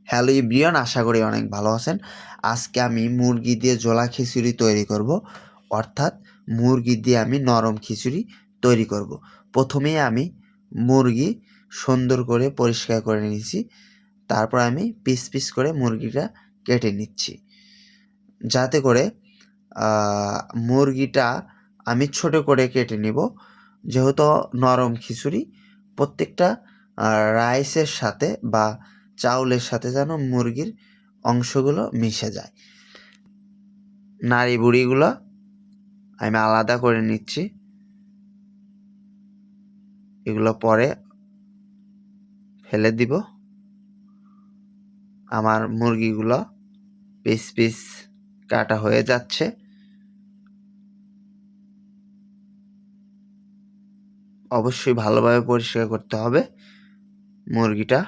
Hello everyone, আশা করি অনেক ভালো আছেন। আজকে আমি মুরগি দিয়ে জোলা খিচুড়ি তৈরি করব, অর্থাৎ মুরগি দিয়ে আমি নরম খিচুড়ি তৈরি করব। প্রথমেই আমি মুরগি সুন্দর করে পরিষ্কার করে নিয়েছি, তারপর আমি পিস পিস করে মুরগিটা কেটে নিচ্ছি, যাতে করে মুরগিটা আমি ছোট করে কেটে নিব। যেহেতু নরম খিচুড়ি, প্রত্যেকটা রাইসের সাথে বা চাউলের সাথে যেন মুরগির অংশগুলো মিশে যায়। নাড়ি বুড়িগুলো আমি আলাদা করে নিচ্ছি, এগুলো পরে ফেলে দিব। আমার মুরগিগুলো পিস পিস কাটা হয়ে যাচ্ছে। অবশ্যই ভালোভাবে পরিষ্কার করতে হবে মুরগিটা।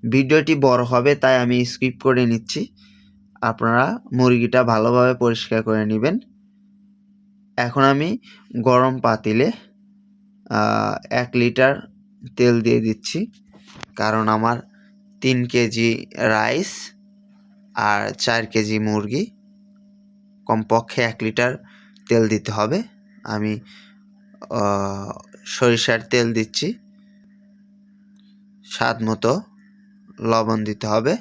ভিডিওটি বড় হবে তাই আমি স্কিপ করে নিচ্ছি, আপনারা মুরগিটা ভালোভাবে পরিষ্কার করে নেবেন। এখন আমি গরম পাতিলে 1 লিটার তেল দিয়ে দিচ্ছি, কারণ আমার 3 কেজি রাইস আর 4 কেজি মুরগি, কমপক্ষে 1 লিটার তেল দিতে হবে। আমি সরিষার তেল দিচ্ছি, স্বাদ মতো লবণ দিতে হবে।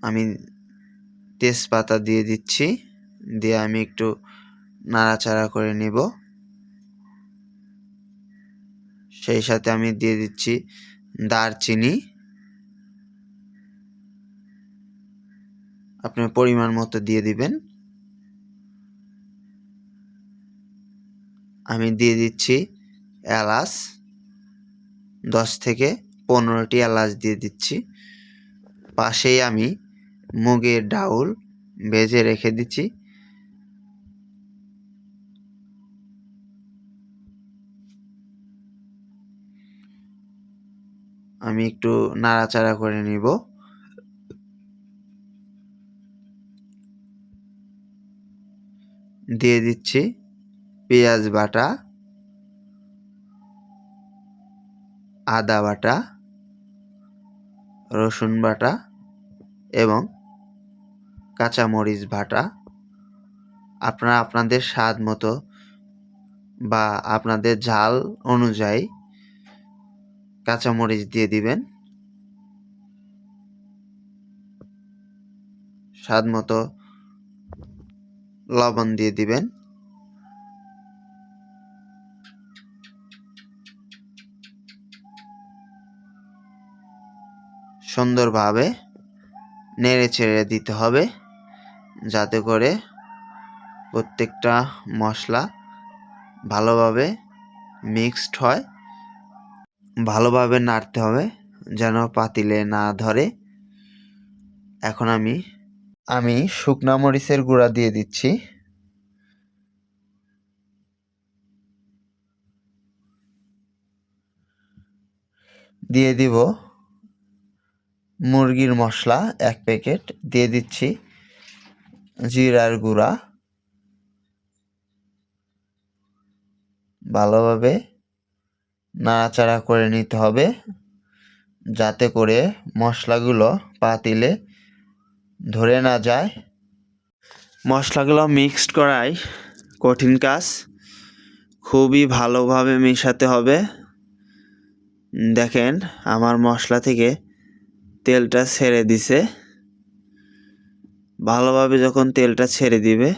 আমি তেজপাতা দিয়ে দিচ্ছি, দিয়ে আমি একটু নাড়াচাড়া করে নিব। সেই সাথে আমি দিয়ে দিচ্ছি দারচিনি, আপনার পরিমাণ মতো দিয়ে দিবেন। আমি দিয়ে দিচ্ছি এলাচ, 10 থেকে 15টি এলাচ দিয়ে দিচ্ছি। পাশেই আমি মুগের ডাউল ভেজে রেখে দিচ্ছি, আমি একটু নাড়াচাড়া করে নিব। দিয়ে দিচ্ছি পেঁয়াজ বাটা, আদা বাটা, রসুন বাটা এবং কাঁচামরিচ বাটা। আপনারা আপনাদের স্বাদ মতো বা আপনাদের ঝাল অনুযায়ী কাঁচামরিচ দিয়ে দিবেন। স্বাদ মতো লবণ দিয়ে দিবেন। সুন্দরভাবে নেড়ে চেড়ে দিতে হবে, যাতে করে প্রত্যেকটা মশলা ভালোভাবে মিক্সড হয়। ভালোভাবে নাড়তে হবে যেন পাতিলে না ধরে। এখন আমি শুকনা মরিচের গুঁড়া দিয়ে দিচ্ছি, দিয়ে দিব মুরগির মশলা 1 প্যাকেট, দিয়ে দিচ্ছি জিরার গুঁড়া। ভালোভাবে নাড়াচাড়া করে নিতে হবে, যাতে করে মশলাগুলো পাতিলে ধরে না যায়। মশলাগুলো মিক্সড করাই কঠিন কাজ, খুবই ভালোভাবে মেশাতে হবে। দেখেন আমার মশলা থেকে তেলটা ছেড়ে দিছে। ভালোভাবে যখন তেলটা ছেড়ে দিবে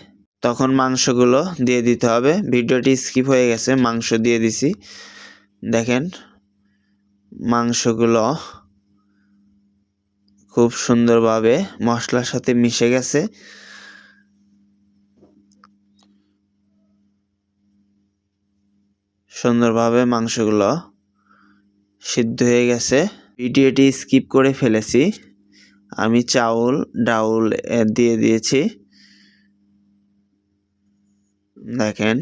তখন মাংসগুলো দিয়ে দিতে হবে। ভিডিওটি স্কিপ হয়ে গেছে, মাংস দিয়ে দিছি। দেখেন মাংসগুলো খুব সুন্দরভাবে মশলার সাথে মিশে গেছে। সুন্দরভাবে মাংসগুলো সিদ্ধ হয়ে গেছে। ভিডিওটি স্কিপ করে ফেলেছি, আমি ডাউল দিয়ে দিয়েছি। দেখেন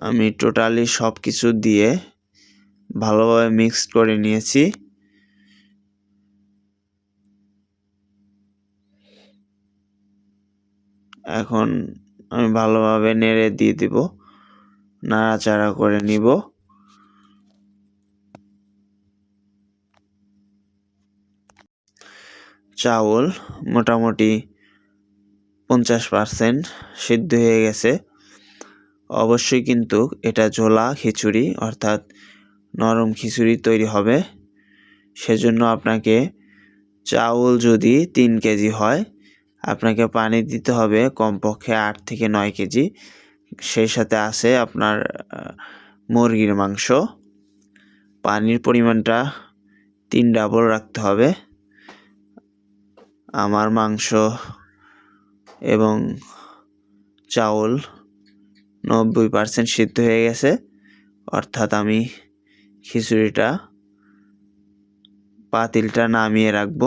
আমি টোটালি সব কিছু দিয়ে ভালোভাবে মিক্স করে নিয়েছি। এখন আমি ভালোভাবে নেড়ে দিয়ে দিব, নাড়াচাড়া করে নিব। চাউল মোটামুটি 50% সিদ্ধ হয়ে গেছে। অবশ্যই কিন্তু এটা ঝোলা খিচুড়ি অর্থাৎ নরম খিচুড়ি তৈরি হবে। সেজন্য আপনাকে চাউল যদি 3 কেজি হয়, আপনাকে পানি দিতে হবে কমপক্ষে 8 থেকে 9 কেজি। সেই সাথে আছে আপনার মুরগির মাংস। পানির পরিমাণটা 3 ডাবল রাখতে হবে। আমার মাংস এবং চাউল 90% সিদ্ধ হয়ে গেছে, অর্থাৎ আমি খিচুড়িটা পাতিলটা নামিয়ে রাখব।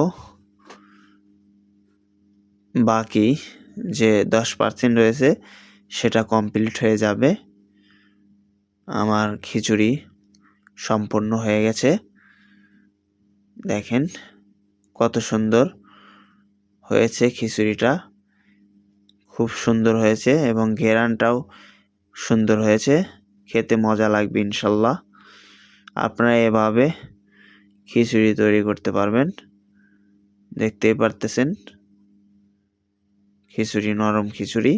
বাকি যে 10% রয়েছে সেটা কমপ্লিট হয়ে যাবে। আমার খিচুড়ি সম্পূর্ণ হয়ে গেছে। দেখেন কত সুন্দর হয়েছে খিচুড়িটা, খুব সুন্দর হয়েছে এবং ঘেরানটাও সুন্দর হয়েছে। খেতে মজা লাগবে ইনশাল্লাহ। আপনারা এভাবে খিচুড়ি তৈরি করতে পারবেন। দেখতেই পারতেছেন খিচুড়ি, নরম খিচুড়ি।